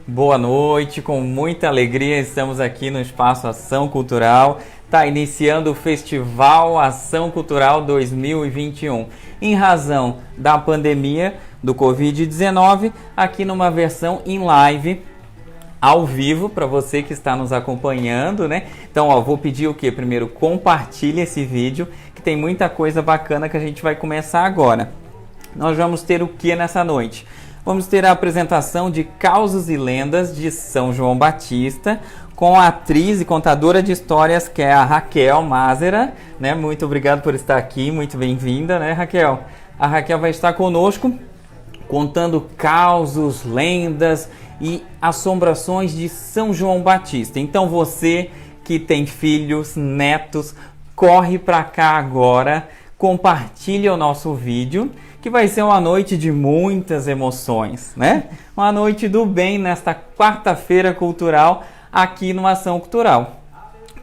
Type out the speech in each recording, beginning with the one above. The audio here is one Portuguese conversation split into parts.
Boa noite, com muita alegria estamos aqui no Espaço Ação Cultural. Está iniciando o Festival Ação Cultural 2021. Em razão da pandemia do Covid-19, aqui numa versão em live, ao vivo, para você que está nos acompanhando, né? Então, vou pedir o quê? Primeiro, compartilhe esse vídeo, que tem muita coisa bacana que a gente vai começar agora. Nós vamos ter o que nessa noite? Vamos ter a apresentação de Causos e Lendas de São João Batista, com a atriz e contadora de histórias, que é a Raquel Mazera, né? Muito obrigado por estar aqui, muito bem-vinda, né, Raquel? A Raquel vai estar conosco, contando causos, lendas e assombrações de São João Batista. Então você que tem filhos, netos, corre para cá agora, compartilhe o nosso vídeo, que vai ser uma noite de muitas emoções, né? Uma noite do bem nesta quarta-feira cultural aqui no Ação Cultural.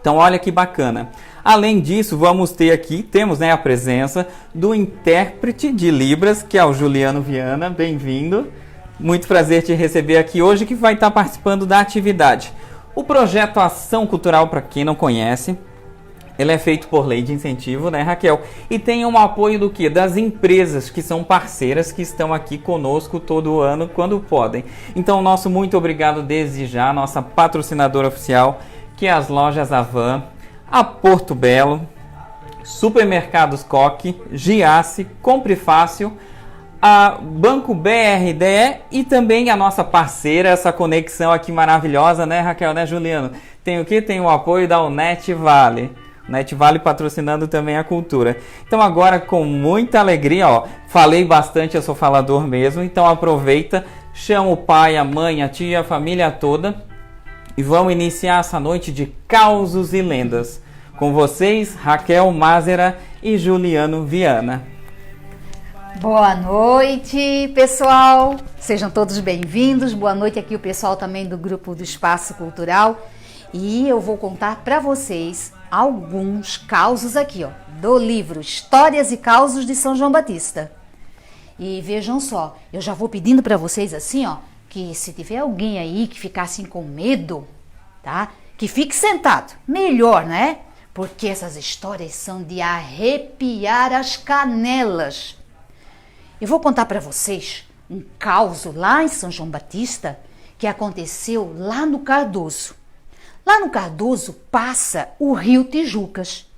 Então olha que bacana. Além disso, temos a presença do intérprete de Libras, que é o Juliano Viana. Bem-vindo. Muito prazer te receber aqui hoje, que vai estar participando da atividade. O projeto Ação Cultural, para quem não conhece, ele é feito por lei de incentivo, né, Raquel? E tem um apoio do quê? Das empresas que são parceiras, que estão aqui conosco todo ano, quando podem. Então, nosso muito obrigado desde já, nossa patrocinadora oficial, que é as lojas Avan, a Porto Belo, Supermercados Coque, Giasse, Compre Fácil, a Banco BRDE e também a nossa parceira, essa conexão aqui maravilhosa, né, Raquel, né, Juliano? Tem o quê? Tem o apoio da Unet Vale. Net Vale patrocinando também a cultura. Então agora, com muita alegria, falei bastante, eu sou falador mesmo, então aproveita, chama o pai, a mãe, a tia, a família toda e vamos iniciar essa noite de causos e lendas. Com vocês, Raquel Mazera e Juliano Viana. Boa noite, pessoal. Sejam todos bem-vindos. Boa noite aqui o pessoal também do grupo do Espaço Cultural. E eu vou contar para vocês alguns causos aqui, do livro Histórias e Causos de São João Batista. E vejam só, eu já vou pedindo para vocês assim, que se tiver alguém aí que ficar assim com medo, tá? Que fique sentado, melhor, né? Porque essas histórias são de arrepiar as canelas. Eu vou contar para vocês um caos lá em São João Batista que aconteceu lá no Cardoso. Lá no Cardoso passa o rio Tijucas.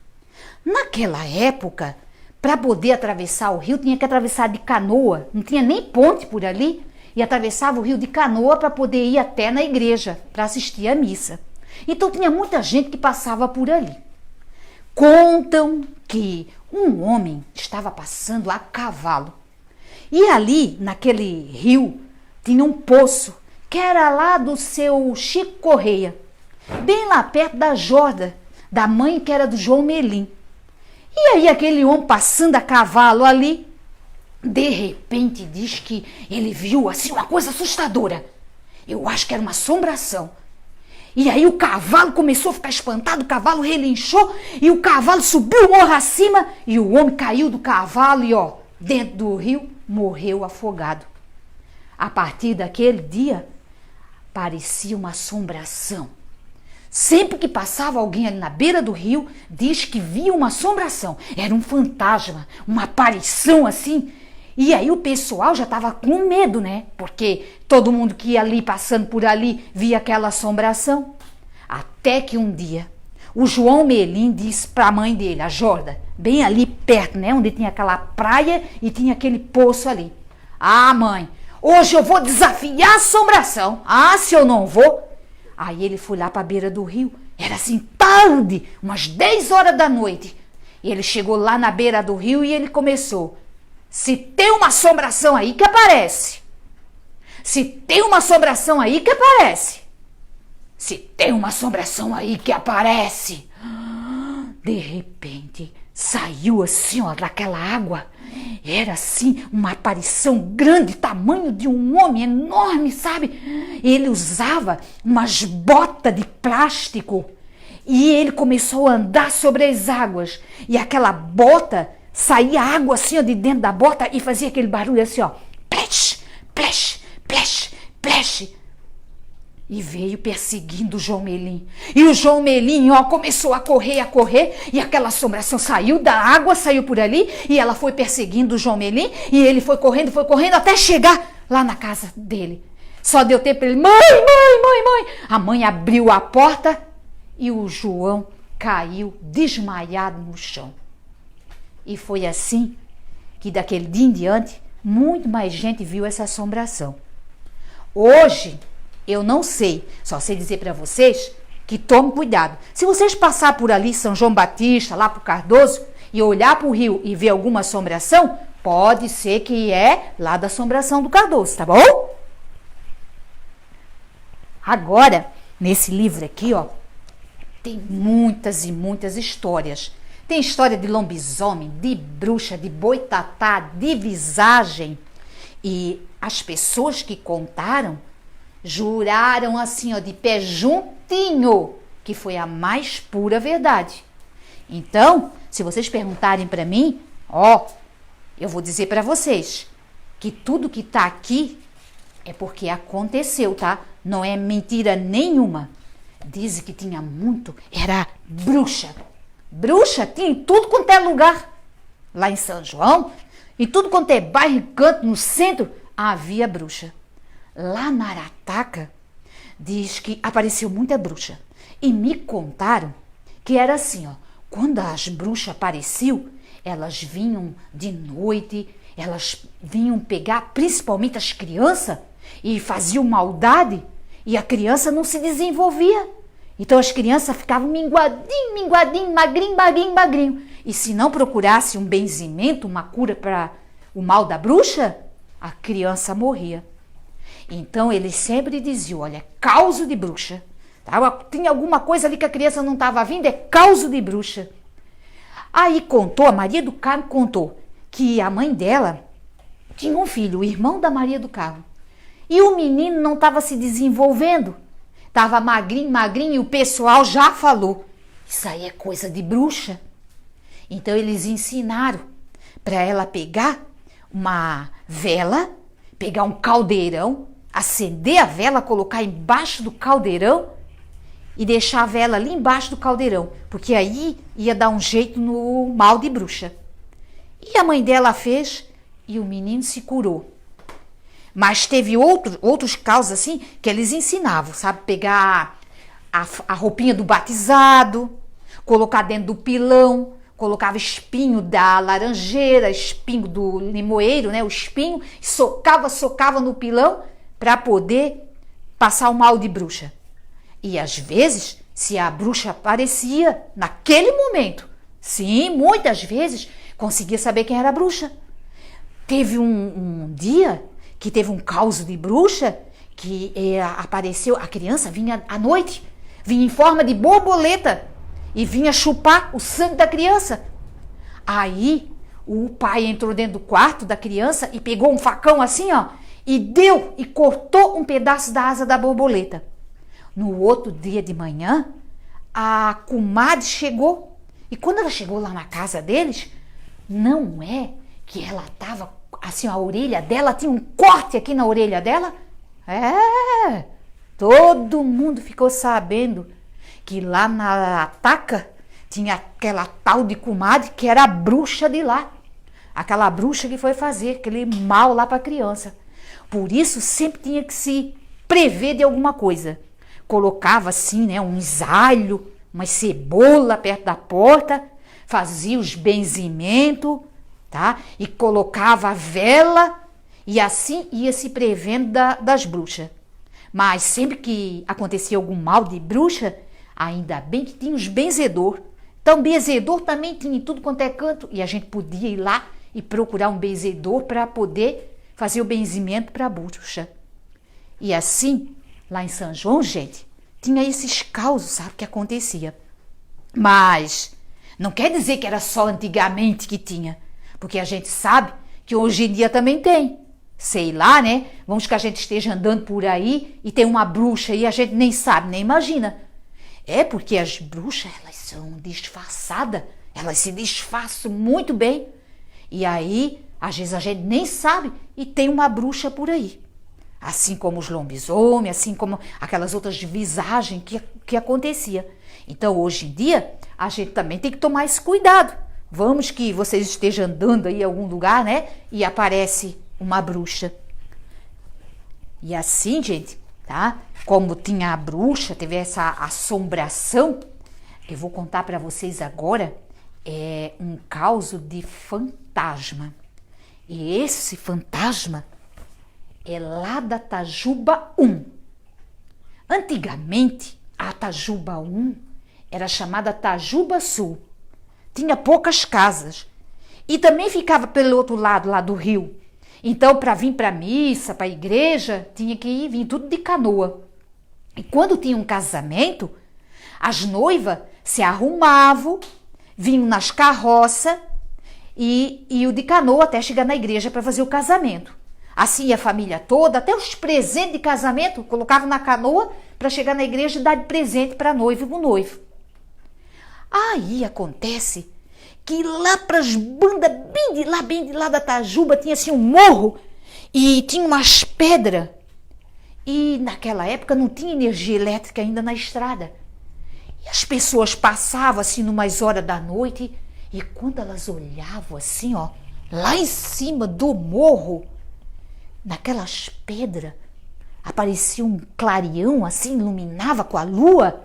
Naquela época, para poder atravessar o rio, tinha que atravessar de canoa, não tinha nem ponte por ali, e atravessava o rio de canoa para poder ir até na igreja, para assistir à missa. Então tinha muita gente que passava por ali. Contam que um homem estava passando a cavalo, e ali, naquele rio, tinha um poço, que era lá do seu Chico Correia, bem lá perto da Jorda, da mãe que era do João Melim. E aí aquele homem passando a cavalo ali, de repente diz que ele viu assim uma coisa assustadora. Eu acho que era uma assombração. E aí o cavalo começou a ficar espantado, o cavalo relinchou e o cavalo subiu o morro acima e o homem caiu do cavalo e dentro do rio morreu afogado. A partir daquele dia, parecia uma assombração. Sempre que passava alguém ali na beira do rio, diz que via uma assombração. Era um fantasma, uma aparição assim. E aí o pessoal já estava com medo, né? Porque todo mundo que ia ali, passando por ali, via aquela assombração. Até que um dia, o João Melim disse para a mãe dele, a Jorda, bem ali perto, né? Onde tinha aquela praia e tinha aquele poço ali. Ah, mãe, hoje eu vou desafiar a assombração. Ah, se eu não vou... Aí ele foi lá para a beira do rio, era assim tarde, umas 10 horas da noite. E ele chegou lá na beira do rio e ele começou. Se tem uma assombração aí que aparece. Se tem uma assombração aí que aparece. Se tem uma assombração aí que aparece. De repente, saiu assim, daquela água. Era assim, uma aparição grande, tamanho de um homem enorme, sabe? Ele usava umas botas de plástico e ele começou a andar sobre as águas. E aquela bota, saía água assim, de dentro da bota e fazia aquele barulho assim, plesh, plesh, plesh, plesh. e veio perseguindo o João Melim. E o João Melim, começou a correr, e aquela assombração saiu da água, saiu por ali, e ela foi perseguindo o João Melim, e ele foi correndo, até chegar lá na casa dele. Só deu tempo para ele, mãe. A mãe abriu a porta e o João caiu desmaiado no chão. E foi assim que daquele dia em diante, muito mais gente viu essa assombração. Hoje, eu não sei, só sei dizer para vocês que tomem cuidado. Se vocês passar por ali, São João Batista, lá pro Cardoso, e olhar pro rio e ver alguma assombração, pode ser que é lá da assombração do Cardoso, tá bom? Agora, nesse livro aqui, tem muitas e muitas histórias. Tem história de lobisomem, de bruxa, de boitatá, de visagem. E as pessoas que contaram juraram assim, de pé juntinho, que foi a mais pura verdade. Então, se vocês perguntarem para mim, eu vou dizer para vocês que tudo que tá aqui é porque aconteceu, tá? Não é mentira nenhuma. Dizem que tinha muito, era bruxa. Bruxa tinha em tudo quanto é lugar. Lá em São João, em tudo quanto é bairro e canto, no centro, havia bruxa. Lá na Arataca, diz que apareceu muita bruxa. E me contaram que era assim, quando as bruxas apareciam, elas vinham de noite, elas vinham pegar principalmente as crianças e faziam maldade e a criança não se desenvolvia. Então as crianças ficavam minguadinho, magrinho. E se não procurasse um benzimento, uma cura para o mal da bruxa, a criança morria. Então eles sempre diziam, olha, causo de bruxa. Tinha alguma coisa ali que a criança não estava vindo, é causo de bruxa. Aí a Maria do Carmo contou que a mãe dela tinha um filho, o irmão da Maria do Carmo. E o menino não estava se desenvolvendo. Estava magrinho, e o pessoal já falou, isso aí é coisa de bruxa. Então eles ensinaram para ela pegar uma vela, pegar um caldeirão, acender a vela, colocar embaixo do caldeirão e deixar a vela ali embaixo do caldeirão, porque aí ia dar um jeito no mal de bruxa. E a mãe dela fez e o menino se curou. Mas teve outros casos assim que eles ensinavam, sabe? Pegar a roupinha do batizado, colocar dentro do pilão, colocava espinho da laranjeira, espinho do limoeiro, né? O espinho, socava no pilão para poder passar o mal de bruxa. E às vezes, se a bruxa aparecia naquele momento, sim, muitas vezes, conseguia saber quem era a bruxa. Teve um dia que teve um caos de bruxa que apareceu, a criança vinha à noite, vinha em forma de borboleta e vinha chupar o sangue da criança. Aí o pai entrou dentro do quarto da criança e pegou um facão assim, e deu e cortou um pedaço da asa da borboleta. No outro dia de manhã, a comadre chegou e quando ela chegou lá na casa deles, não é que ela estava assim, a orelha dela tinha um corte aqui na orelha dela? Todo mundo ficou sabendo que lá na Ataca tinha aquela tal de comadre que era a bruxa de lá. Aquela bruxa que foi fazer aquele mal lá para a criança. Por isso sempre tinha que se prever de alguma coisa. Colocava assim, né, uns alho, uma cebola perto da porta, fazia os benzimentos, tá? E colocava a vela e assim ia se prevendo das bruxas. Mas sempre que acontecia algum mal de bruxa, ainda bem que tinha os benzedor. Então benzedor também tinha em tudo quanto é canto e a gente podia ir lá e procurar um benzedor para poder fazer o benzimento para a bruxa. E assim, lá em São João, gente, tinha esses causos, sabe, que acontecia. Mas não quer dizer que era só antigamente que tinha. Porque a gente sabe que hoje em dia também tem. Sei lá, né? Vamos que a gente esteja andando por aí e tem uma bruxa e a gente nem sabe, nem imagina. É porque as bruxas, elas são disfarçadas. Elas se disfarçam muito bem. E aí, às vezes a gente nem sabe e tem uma bruxa por aí. assim como os lobisomens, assim como aquelas outras visagens que acontecia. Então, hoje em dia, a gente também tem que tomar esse cuidado. Vamos que vocês estejam andando aí em algum lugar, né? E aparece uma bruxa. E assim, gente, tá? Como tinha a bruxa, teve essa assombração, eu vou contar para vocês agora um caso de fantasma. E esse fantasma é lá da Tajuba 1. Antigamente, a Tajuba 1 era chamada Tajuba Sul. Tinha poucas casas. E também ficava pelo outro lado, lá do rio. Então, para vir para a missa, para a igreja, tinha que vir tudo de canoa. E quando tinha um casamento, as noivas se arrumavam, vinham nas carroças e iam de canoa até chegar na igreja para fazer o casamento. Assim, a família toda, até os presentes de casamento, colocavam na canoa para chegar na igreja e dar de presente para a noiva e para o noivo. Aí acontece que lá para as bandas, bem de lá da Tajuba, tinha assim um morro e tinha umas pedras. E naquela época não tinha energia elétrica ainda na estrada. E as pessoas passavam assim numas horas da noite e quando elas olhavam assim, ó, lá em cima do morro, naquelas pedras, aparecia um clareão assim, iluminava com a lua.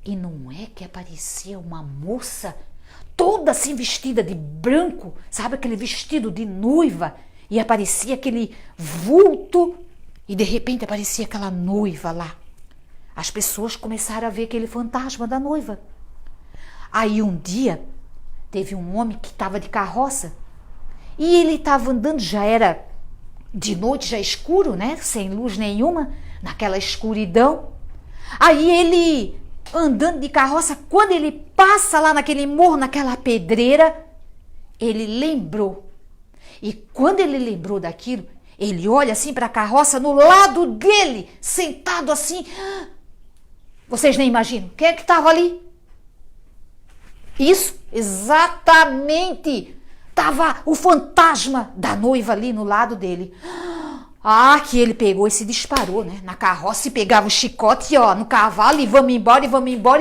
E não é que aparecia uma moça toda assim vestida de branco, sabe, aquele vestido de noiva, e aparecia aquele vulto, e de repente aparecia aquela noiva lá. As pessoas começaram a ver aquele fantasma da noiva. Aí um dia, teve um homem que estava de carroça, e ele estava andando, já era de noite, já escuro, né, sem luz nenhuma, naquela escuridão. Aí ele, andando de carroça, quando ele passa lá naquele morro, naquela pedreira, ele lembrou. E quando ele lembrou daquilo, ele olha assim para a carroça, no lado dele, sentado assim. Vocês nem imaginam, quem é que estava ali? Isso, exatamente, estava o fantasma da noiva ali no lado dele. Ah, que ele pegou e se disparou, né? Na carroça e pegava o chicote, ó, no cavalo e vamos embora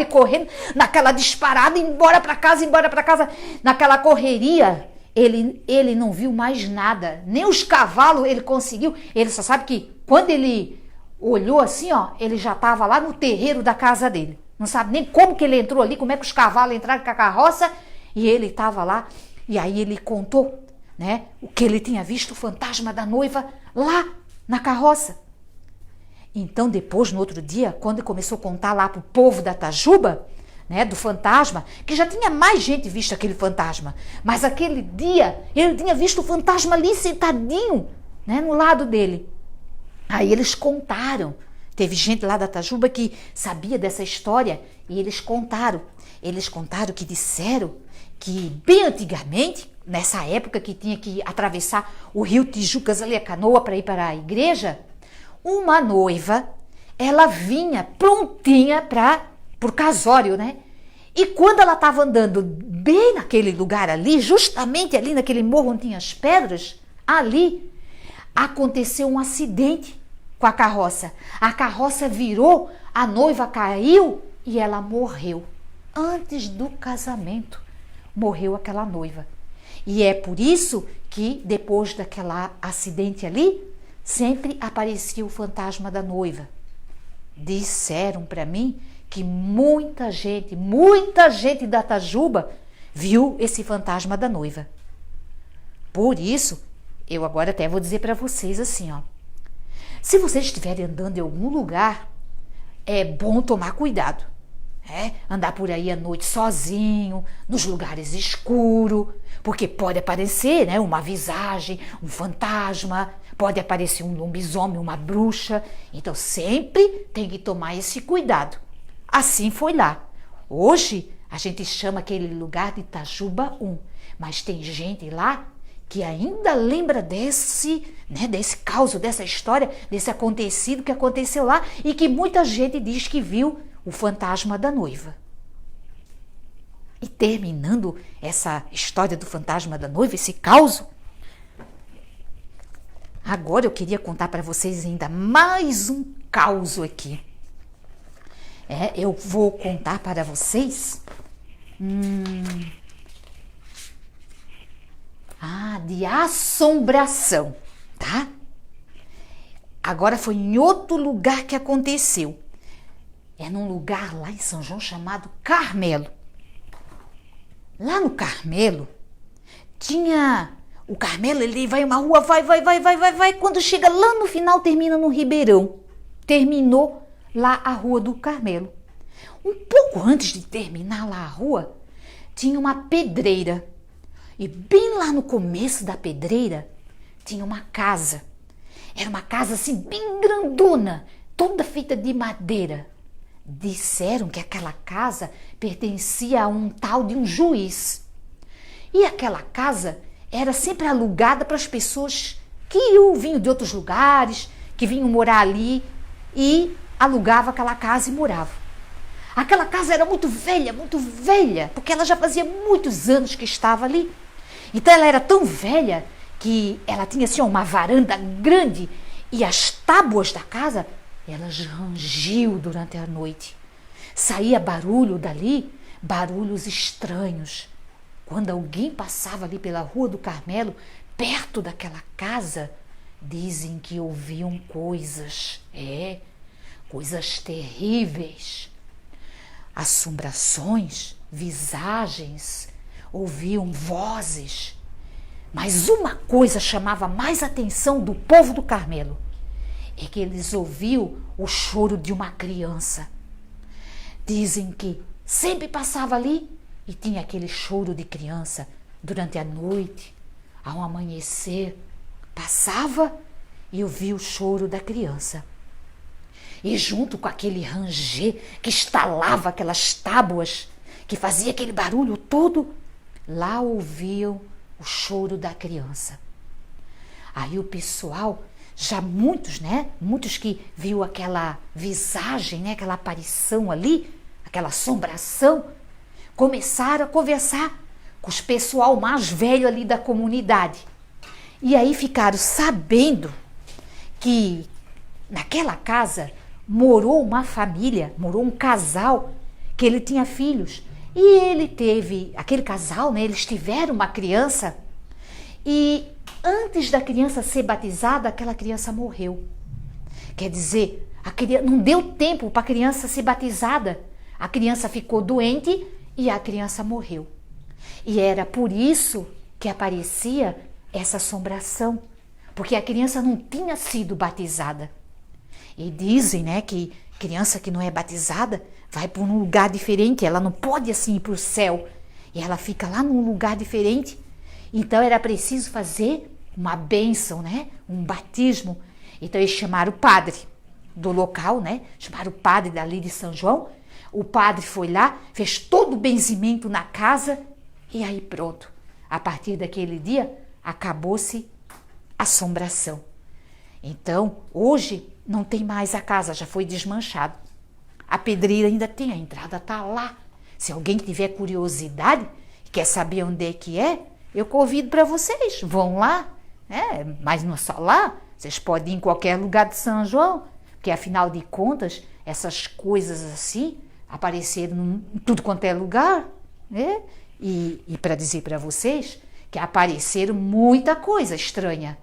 e correndo naquela disparada, embora para casa, naquela correria. Ele não viu mais nada, nem os cavalos ele conseguiu. Ele só sabe que quando ele olhou assim, ó, ele já estava lá no terreiro da casa dele. Não sabe nem como que ele entrou ali, como é que os cavalos entraram com a carroça, e ele estava lá. E aí ele contou, né, o que ele tinha visto, o fantasma da noiva lá na carroça. Então depois, no outro dia, quando ele começou a contar lá pro povo da Tajuba, né, do fantasma, que já tinha mais gente visto aquele fantasma, mas aquele dia ele tinha visto o fantasma ali sentadinho, né, no lado dele. Aí eles contaram, teve gente lá da Tajuba que sabia dessa história e eles contaram que disseram que bem antigamente, nessa época que tinha que atravessar o rio Tijucas ali, a canoa, para ir para a igreja, uma noiva, ela vinha prontinha para o casório, né? E quando ela estava andando bem naquele lugar ali, justamente ali naquele morro onde tinha as pedras, ali aconteceu um acidente com a carroça. A carroça virou, a noiva caiu e ela morreu. Antes do casamento, morreu aquela noiva. E é por isso que depois daquele acidente ali, sempre aparecia o fantasma da noiva. Disseram para mim que muita gente da Tajuba viu esse fantasma da noiva. Por isso, eu agora até vou dizer para vocês assim, ó. Se vocês estiverem andando em algum lugar, é bom tomar cuidado. Andar por aí à noite sozinho, nos lugares escuros, porque pode aparecer, né, uma visagem, um fantasma, pode aparecer um lobisomem, uma bruxa. Então sempre tem que tomar esse cuidado. Assim foi lá. Hoje a gente chama aquele lugar de Tajuba 1, mas tem gente lá que ainda lembra desse caos, dessa história, desse acontecido que aconteceu lá e que muita gente diz que viu o fantasma da noiva. E terminando essa história do fantasma da noiva, esse caos, Agora eu queria contar para vocês ainda mais um caos aqui. Eu vou contar para vocês de assombração, tá? Agora foi em outro lugar que aconteceu. É num lugar lá em São João chamado Carmelo. Lá no Carmelo, o Carmelo, ele vai uma rua, vai. Quando chega lá no final, termina no Ribeirão. Terminou lá a rua do Carmelo. Um pouco antes de terminar lá a rua, tinha uma pedreira. E bem lá no começo da pedreira, tinha uma casa. Era uma casa assim, bem grandona, toda feita de madeira. Disseram que aquela casa pertencia a um tal de um juiz. E aquela casa era sempre alugada para as pessoas que vinham de outros lugares, que vinham morar ali e alugava aquela casa e morava. Aquela casa era muito velha, porque ela já fazia muitos anos que estava ali. Então ela era tão velha que ela tinha assim uma varanda grande e as tábuas da casa, elas rangiam durante a noite. Saía barulho dali, barulhos estranhos. Quando alguém passava ali pela Rua do Carmelo, perto daquela casa, dizem que ouviam coisas, coisas terríveis. Assombrações, visagens, ouviam vozes. Mas uma coisa chamava mais a atenção do povo do Carmelo, é que eles ouviam o choro de uma criança. Dizem que sempre passava ali e tinha aquele choro de criança durante a noite, ao amanhecer. Passava e ouvia o choro da criança. E junto com aquele ranger que estalava aquelas tábuas, que fazia aquele barulho todo, lá ouviam o choro da criança. Aí o pessoal, já muitos que viu aquela visagem, aquela aparição ali, aquela assombração, começaram a conversar com os pessoal mais velho ali da comunidade. E aí ficaram sabendo que naquela casa morou uma família, morou um casal que ele tinha filhos. E ele teve, aquele casal, eles tiveram uma criança e antes da criança ser batizada, aquela criança morreu. Quer dizer, não deu tempo para a criança ser batizada. A criança ficou doente e a criança morreu. E era por isso que aparecia essa assombração, porque a criança não tinha sido batizada. E dizem, que criança que não é batizada vai para um lugar diferente, ela não pode assim ir para o céu. E ela fica lá num lugar diferente. Então era preciso fazer uma bênção, um batismo. Então eles chamaram o padre do local, chamaram o padre dali de São João. O padre foi lá, fez todo o benzimento na casa e aí pronto. A partir daquele dia, acabou-se a assombração. Então, hoje não tem mais a casa, já foi desmanchado. A pedreira ainda tem, a entrada está lá. Se alguém tiver curiosidade, quer saber onde é que eu convido para vocês, vão lá. Mas não é só lá, vocês podem ir em qualquer lugar de São João, porque afinal de contas, essas coisas assim apareceram em tudo quanto é lugar. E para dizer para vocês que apareceram muita coisa estranha,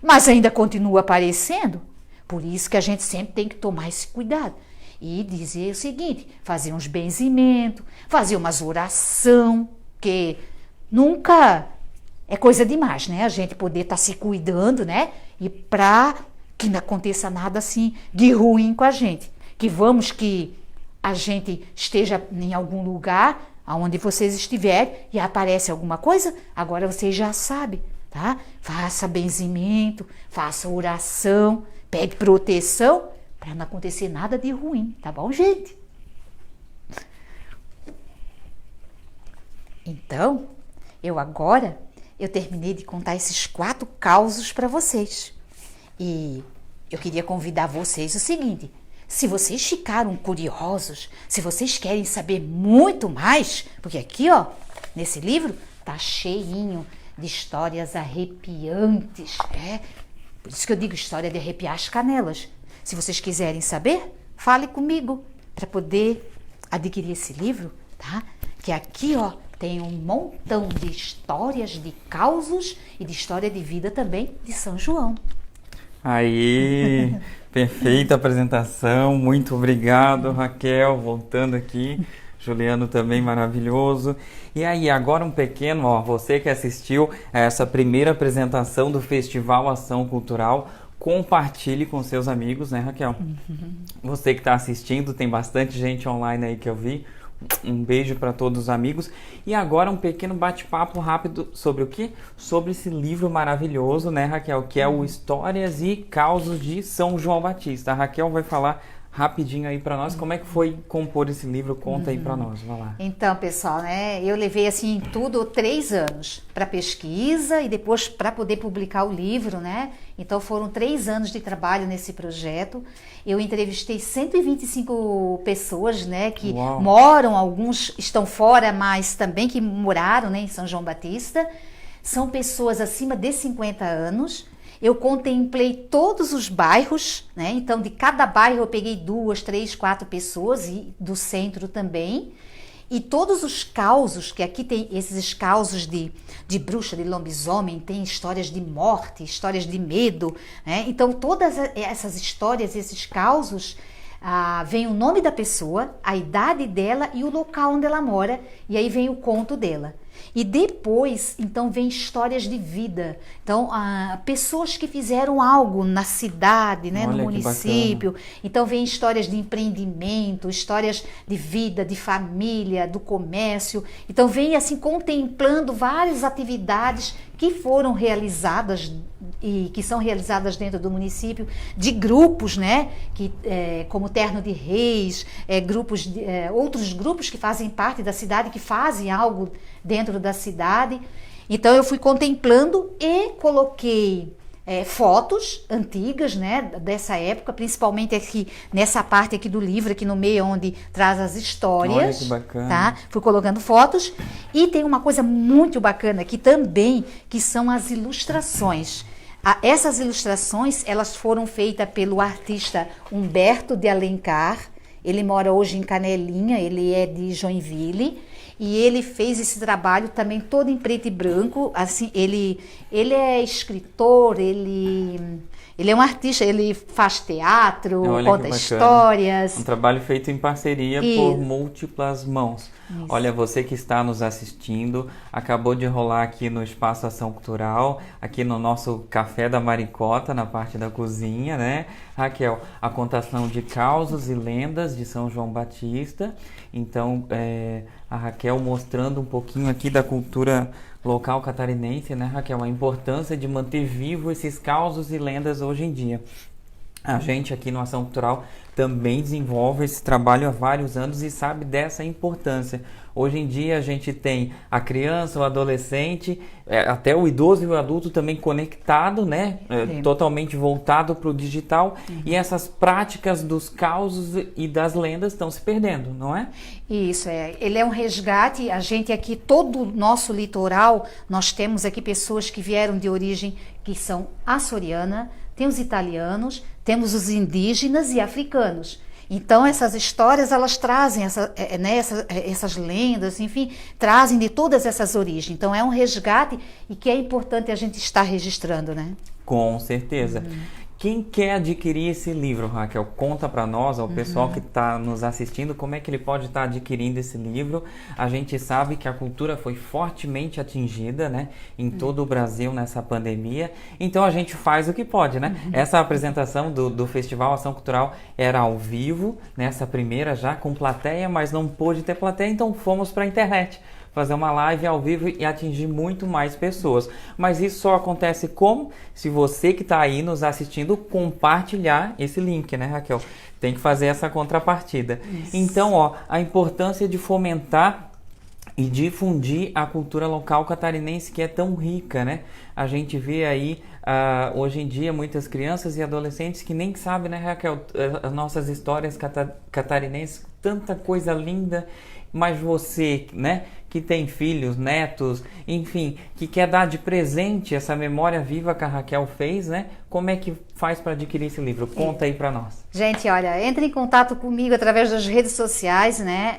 mas ainda continua aparecendo. Por isso que a gente sempre tem que tomar esse cuidado. E dizer o seguinte, fazer uns benzimentos, fazer umas oração, que nunca é coisa demais, a gente poder estar se cuidando, e para que não aconteça nada assim de ruim com a gente. Que a gente esteja em algum lugar, aonde vocês estiverem, e aparece alguma coisa, agora vocês já sabem, tá? Faça benzimento, faça oração, pede proteção, para não acontecer nada de ruim, tá bom, gente? Então, eu terminei de contar esses 4 causos para vocês. E eu queria convidar vocês o seguinte, se vocês ficaram curiosos, se vocês querem saber muito mais, porque aqui, nesse livro, tá cheinho de histórias arrepiantes, Por isso que eu digo história de arrepiar as canelas. Se vocês quiserem saber, fale comigo para poder adquirir esse livro, tá? Que aqui, ó, tem um montão de histórias, de causos e de história de vida também de São João. Aí, perfeita apresentação, muito obrigado, Raquel, voltando aqui, Juliano também maravilhoso. E aí, agora um pequeno, ó, você que assistiu a essa primeira apresentação do Festival Ação Cultural, compartilhe com seus amigos, né, Raquel? Você que está assistindo, tem bastante gente online aí que eu vi. Um beijo para todos os amigos. E agora um pequeno bate-papo rápido sobre o quê? Sobre esse livro maravilhoso, né, Raquel? Que é o Histórias e Causos de São João Batista. A Raquel vai falar rapidinho aí para nós como é que foi compor esse livro. Conta aí para nós, vai lá. Então, pessoal, né, eu levei assim em tudo 3 anos para pesquisa e depois para poder publicar o livro, né? Então foram 3 anos de trabalho nesse projeto. Eu entrevistei 125 pessoas, né, que moram, alguns estão fora, mas também que moraram, né, em São João Batista. São pessoas acima de 50 anos. Eu contemplei todos os bairros, né? Então de cada bairro eu peguei 2, 3, 4 pessoas e do centro também. E todos os causos, que aqui tem esses causos de bruxa, de lobisomem, tem histórias de morte, histórias de medo, né? Então todas essas histórias, esses causos, vem o nome da pessoa, a idade dela e o local onde ela mora, e aí vem o conto dela. E depois, então, vem histórias de vida. Então, pessoas que fizeram algo na cidade, né, no município. Então, vem histórias de empreendimento, histórias de vida, de família, do comércio. Então, vem assim contemplando várias atividades que foram realizadas e que são realizadas dentro do município, de grupos, né, que, como Terno de Reis, outros grupos que fazem parte da cidade, que fazem algo dentro da cidade. Então eu fui contemplando e coloquei fotos antigas, né, dessa época, principalmente aqui nessa parte aqui do livro, aqui no meio, onde traz as histórias. Olha que bacana. Tá? Fui colocando fotos. E tem uma coisa muito bacana aqui também, que são as ilustrações. Essas ilustrações, elas foram feitas pelo artista Humberto de Alencar. Ele mora hoje em Canelinha, ele é de Joinville. E ele fez esse trabalho também todo em preto e branco. Assim, ele é escritor, ele é um artista, ele faz teatro, conta histórias. Um trabalho feito em parceria por múltiplas mãos. Isso. Olha, você que está nos assistindo, acabou de rolar aqui no Espaço Ação Cultural, aqui no nosso Café da Maricota, na parte da cozinha, né, Raquel? A contação de causos e lendas de São João Batista. Então, a Raquel mostrando um pouquinho aqui da cultura local catarinense, né, Raquel? A importância de manter vivo esses causos e lendas hoje em dia. A gente aqui no Ação Cultural também desenvolve esse trabalho há vários anos e sabe dessa importância. Hoje em dia a gente tem a criança, o adolescente, até o idoso e o adulto também conectado, né? Totalmente voltado para o digital. E essas práticas dos causos e das lendas estão se perdendo, não é? Isso, ele é um resgate. A gente aqui, todo o nosso litoral, nós temos aqui pessoas que vieram de origem que são açoriana, tem os italianos, temos os indígenas e africanos. Então essas histórias, elas trazem essas lendas, enfim, trazem de todas essas origens. Então é um resgate e que é importante a gente estar registrando, né? Com certeza. Quem quer adquirir esse livro, Raquel, conta para nós, ao pessoal que está nos assistindo, como é que ele pode estar adquirindo esse livro. A gente sabe que a cultura foi fortemente atingida, né, em todo o Brasil nessa pandemia, então a gente faz o que pode, né? Essa apresentação do Festival Ação Cultural era ao vivo, nessa primeira já com plateia, mas não pôde ter plateia, então fomos para a internet fazer uma live ao vivo e atingir muito mais pessoas. Mas isso só acontece como? Se você que está aí nos assistindo compartilhar esse link, né, Raquel? Tem que fazer essa contrapartida. Isso. Então, ó, a importância de fomentar e difundir a cultura local catarinense, que é tão rica, né? A gente vê aí, hoje em dia, muitas crianças e adolescentes que nem sabem, né, Raquel, as nossas histórias catarinenses tanta coisa linda, mas você, né, que tem filhos, netos, enfim, que quer dar de presente essa memória viva que a Raquel fez, né? Como é que faz para adquirir esse livro? Conta aí para nós. Gente, olha, entre em contato comigo através das redes sociais, né?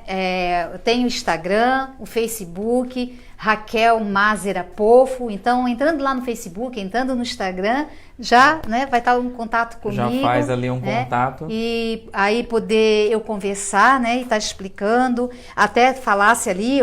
Eu tenho o Instagram, o Facebook, Raquel Mazera Pofo. Então, entrando lá no Facebook, entrando no Instagram, já, né, vai estar em contato comigo. Já faz ali um né? contato. E aí poder eu conversar, né, e estar explicando, até falasse ali,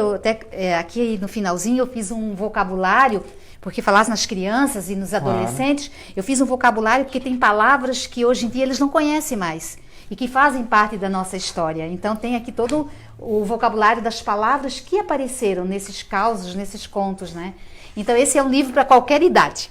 aqui no finalzinho eu fiz um vocabulário, porque falasse nas crianças e nos adolescentes, eu fiz um vocabulário porque tem palavras que hoje em dia eles não conhecem mais e que fazem parte da nossa história. Então tem aqui todo o vocabulário das palavras que apareceram nesses causos, nesses contos, né? Então esse é um livro para qualquer idade.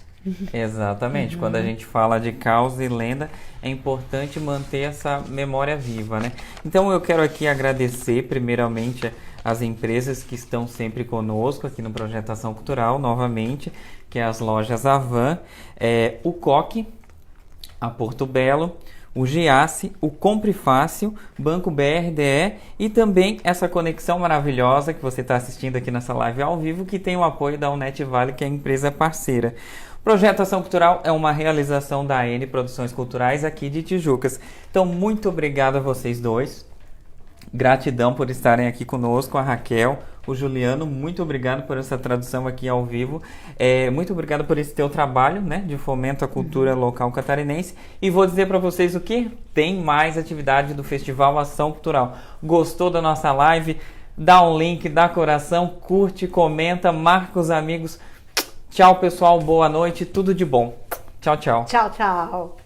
Exatamente. Quando a gente fala de causa e lenda, é importante manter essa memória viva, né? Então eu quero aqui agradecer primeiramente as empresas que estão sempre conosco aqui no Projeto Ação Cultural, novamente, que é as lojas Avan, o Coque, a Porto Belo, o Giasse, o Compre Fácil, Banco BRDE e também essa conexão maravilhosa que você está assistindo aqui nessa live ao vivo, que tem o apoio da Unet Vale, que é a empresa parceira. O Projeto Ação Cultural é uma realização da AN Produções Culturais aqui de Tijucas. Então, muito obrigado a vocês dois. Gratidão por estarem aqui conosco, a Raquel, o Juliano, muito obrigado por essa tradução aqui ao vivo, muito obrigado por esse teu trabalho, né, de fomento à cultura local catarinense, e vou dizer para vocês o que? Tem mais atividade do Festival Ação Cultural. Gostou da nossa live? Dá um link, dá coração, curte, comenta, marca os amigos. Tchau, pessoal, boa noite, tudo de bom. Tchau, tchau. Tchau, tchau.